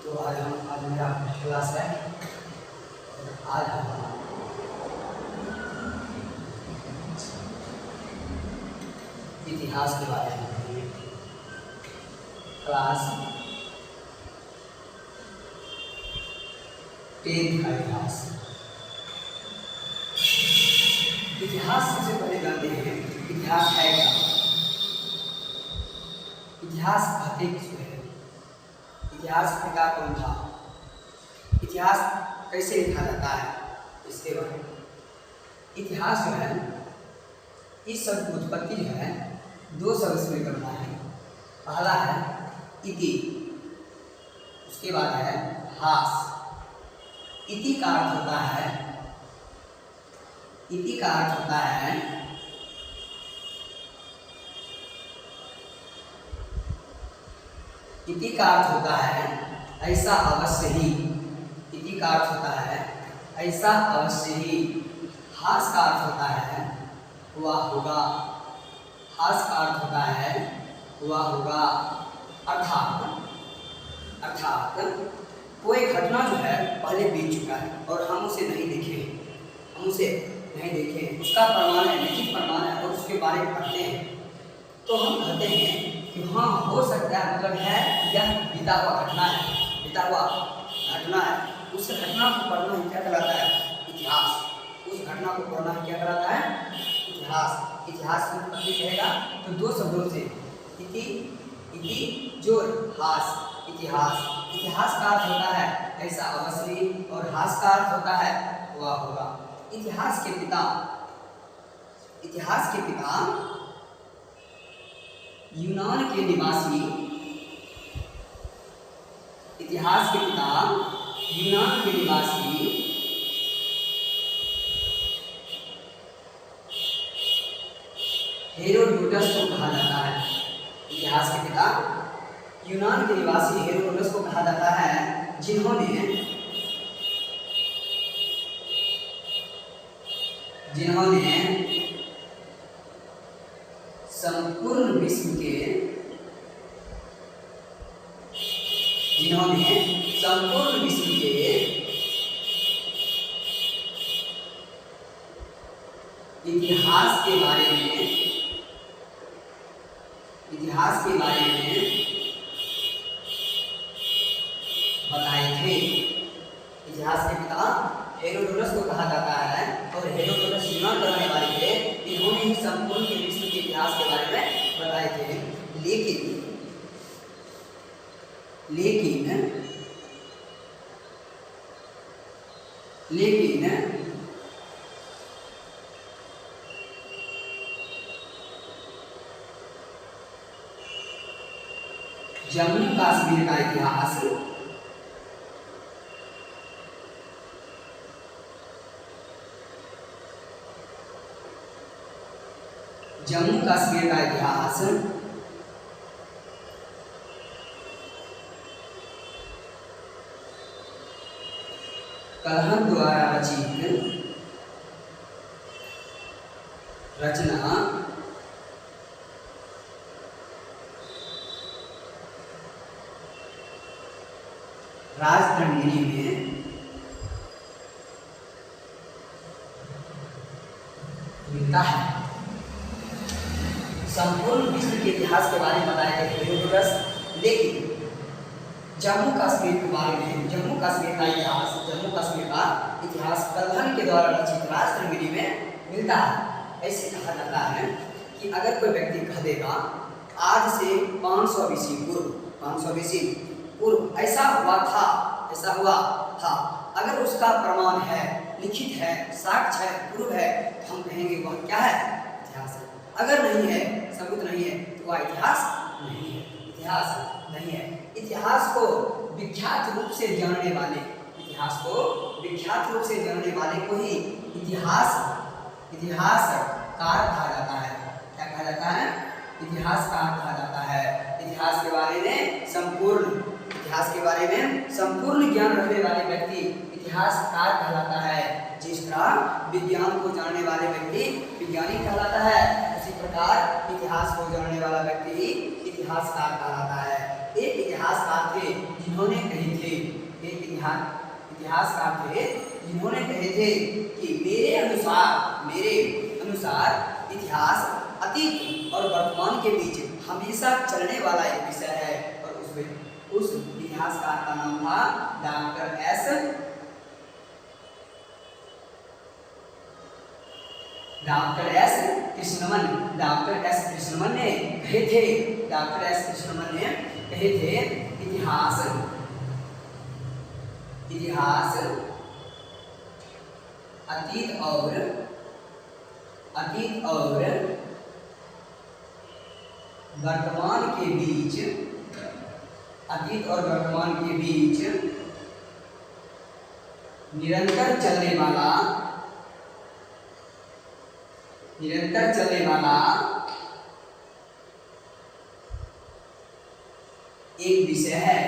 तो आज मेरा क्लास है। आज हम इतिहास के बारे में पढ़ेंगे। क्लास 10 का इतिहास। इतिहास सबसे पहले जानते हैं इतिहास है क्या। इतिहास कहते किसको है? इतिहास पिता कौन था? इतिहास कैसे लिखा जाता है, इसके बारे में। इतिहास जो है, इस शब्द की उत्पत्ति जो है 2 शब्द से करना है। पहला है इति, उसके बाद है हास। इति का अर्थ होता है, इति का अर्थ होता है इति का अर्थ होता है ऐसा अवश्य ही। इति का अर्थ होता है ऐसा अवश्य ही। हास का अर्थ होता है हुआ होगा। हास का अर्थ होता है हुआ होगा। अर्थात कोई घटना जो है पहले बीत चुका है और हम उसे नहीं देखे, उसका प्रमाण है, लिखित प्रमाण है और उसके बारे में पढ़ते हैं तो हम कहते हैं कि हाँ हो सकता है, मतलब है यह बीता हुआ घटना है। उस घटना को पढ़ना ही क्या कहलाता है? इतिहास। उस घटना को पढ़ना ही क्या कहलाता है? इतिहास। इतिहास की उत्पत्ति कहेगा तो 2 शब्दों से इति जोड़ हास, इतिहास। इतिहास का अर्थ होता है ऐसा अवश्य और हास का अर्थ होता है हुआ होगा। इतिहास के पिता यूनान के निवासी हेरोडोटस को कहा जाता है। इतिहास के पिता यूनान के निवासी हेरोडोटस को कहा जाता है, जिन्होंने संपूर्ण विश्व के इतिहास के बारे में बताए थे। इतिहास के पिता हेरोडोटस को कहा जाता है और हेरोडोटस यूनान का रहने वाले थे। इन्होंने ही संपूर्ण के विश्व के इतिहास के बारे में बताए थे। लेकिन जम्मू कश्मीर का इतिहास कलहन द्वारा रचना राजतंत्री में मिलता है। संपूर्ण विश्व के इतिहास के बारे में बताया गया हेरोडोटस, लेकिन जम्मू कश्मीर के बारे में, जम्मू कश्मीर का इतिहास कलहन के द्वारा रचित राजतंत्री में मिलता है। ऐसे कहा जाता है कि अगर कोई व्यक्ति कह देगा आज से 500 BC पूर्व ऐसा हुआ था, अगर उसका प्रमाण है, लिखित है, साक्ष्य है, प्रूफ है, तो हम कहेंगे वह क्या है? इतिहास है। अगर नहीं है, सबूत नहीं है, तो वह इतिहास नहीं है। इतिहास को विख्यात रूप से जानने वाले को ही इतिहासकार कहा जाता है। क्या कहा जाता है? इतिहासकार कहा जाता है। इतिहास के बारे में संपूर्ण ज्ञान रखने वाले व्यक्ति इतिहासकार कहलाता है। जिस तरह विज्ञान को जानने वाले व्यक्ति वैज्ञानिक कहलाता है, उसी प्रकार इतिहास को जानने वाला व्यक्ति इतिहासकार कहलाता है। एक इतिहासकार थे जिन्होंने कही थी इतिहासकार थे जिन्होंने कहे थे कि मेरे अनुसार इतिहास अतीत और वर्तमान के बीच हमेशा चलने वाला एक विषय है। और उस इतिहासकार का नाम था डॉक्टर एस कृष्णमन। डॉक्टर एस कृष्णमन ने कहे थे इतिहास अतीत और वर्तमान के बीच निरंतर चलने वाला एक विषय है।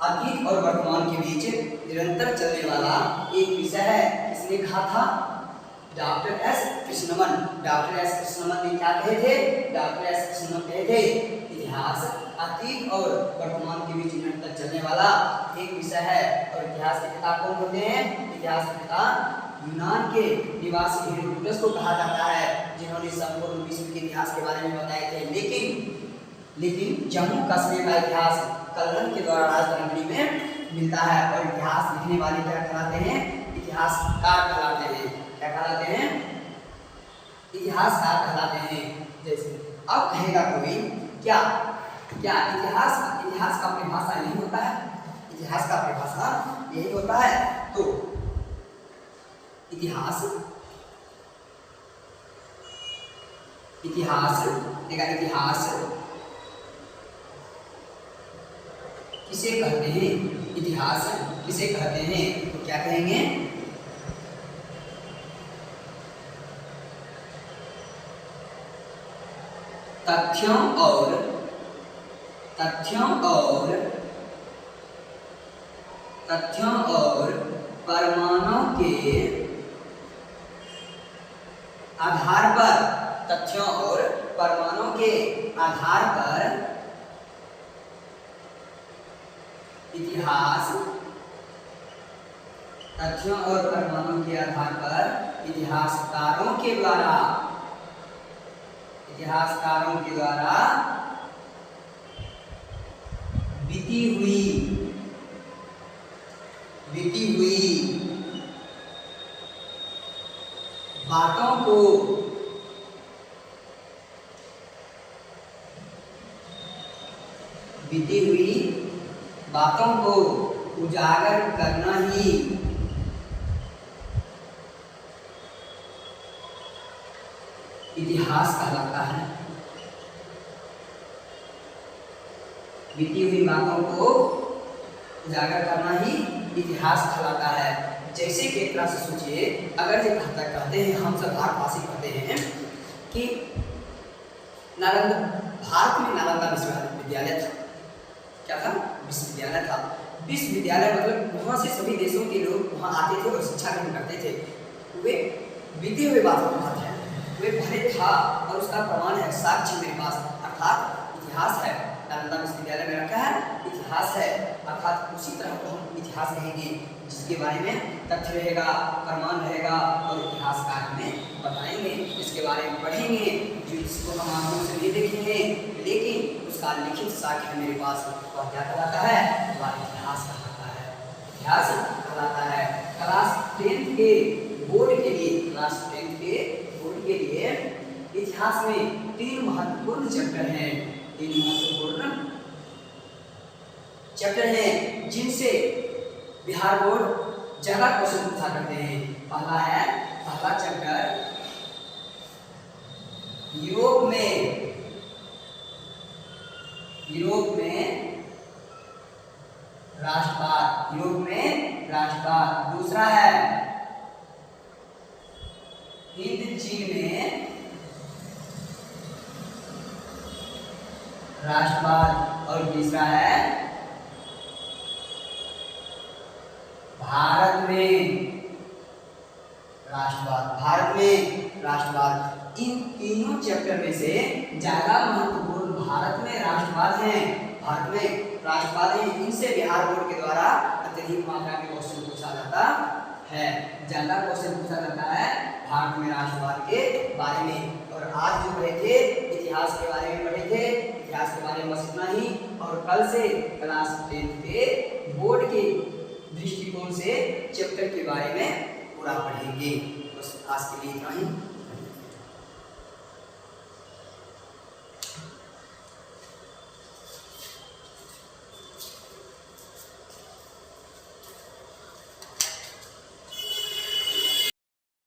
अतीत और वर्तमान के बीच निरंतर चलने वाला एक विषय है। इसने कहा था डॉक्टर एस कृष्णमन। डॉक्टर एस कृष्णमन ने क्या कहे थे? इतिहास अतीत और वर्तमान के बीच निरंतर चलने वाला एक विषय है। और इतिहास के पिता कौन होते हैं? इतिहास के पिता यूनान के निवासी हेरोडोटस को कहा जाता है, जिन्होंने संपूर्ण विश्व के इतिहास के बारे में बताए थे। लेकिन जम्मू कश्मीर का इतिहास कल्लन के द्वारा राजधानी में मिलता है। और इतिहास लिखने वाले क्या कहलाते हैं? इतिहासकार कहलाते हैं। क्या कहलाते हैं? इतिहासकार कहलाते हैं। जैसे अब कहेगा कोई क्या इतिहास का परिभाषा यही होता है? इतिहास का परिभाषा यही होता है। तो इतिहास किसे कहते हैं? इतिहास किसे कहते हैं? तो क्या कहेंगे? तथ्यों और प्रमाणों के आधार पर इतिहासकारों के द्वारा बीती हुई बातों को उजागर करना ही इतिहास कहलाता है। बीती हुई बातों को उजागर करना ही इतिहास कहलाता है। जैसे कि एक तरह से सोचिए, अगर ये कहते हैं, हम सब भारतवासी कहते हैं कि भारत में नालंदा विश्वविद्यालय था। क्या था? विश्वविद्यालय था। विश्वविद्यालय मतलब वहाँ से सभी देशों के लोग वहाँ आते थे और शिक्षा ग्रहण करते थे। वे बीते हुए बातों को कहते हैं, वे भले था और उसका प्रमाण है, साक्ष्य मेरे पास, अर्थात इतिहास है। नालंदा विश्वविद्यालय में रखा है, इतिहास है, अर्थात उसी तरह को हम इतिहास कहेंगे जिसके बारे में तथ्य रहेगा, प्रमाण रहेगा और इतिहासकार हमें बताएंगे, इसके बारे में पढ़ेंगे, जिसको हम आंखों से नहीं देखेंगे, लेकिन उसका लिखित साक्ष्य मेरे पास। वह क्या कहलाता है? वह इतिहास कहलाता है। इतिहास कहलाता है। क्लास 10 के बोर्ड के लिए इतिहास में 3 महत्वपूर्ण चैप्टर हैं। जिनसे बिहार बोर्ड ज्यादा क्वेश्चन पूछा करते हैं। पहला चैप्टर यूरोप में राष्ट्रवाद। दूसरा है हिंद चीन में राष्ट्रवाद। और तीसरा है भारत में राष्ट्रवाद। इन तीनों चैप्टर में से ज्यादा महत्वपूर्ण भारत में राष्ट्रवाद है। इनसे बिहार बोर्ड के द्वारा अत्यधिक मात्रा में क्वेश्चन पूछा जाता है, ज्यादा क्वेश्चन पूछा जाता है भारत में राष्ट्रवाद के बारे में। और आज जो पढ़े थे इतिहास के बारे में पढ़े थे, इतिहास के बारे में बस इतना ही। और कल से क्लास 10th के बोर्ड के दृष्टिकोण से चैप्टर के बारे में पूरा पढ़ेंगे। बस आज के लिए इतना ही।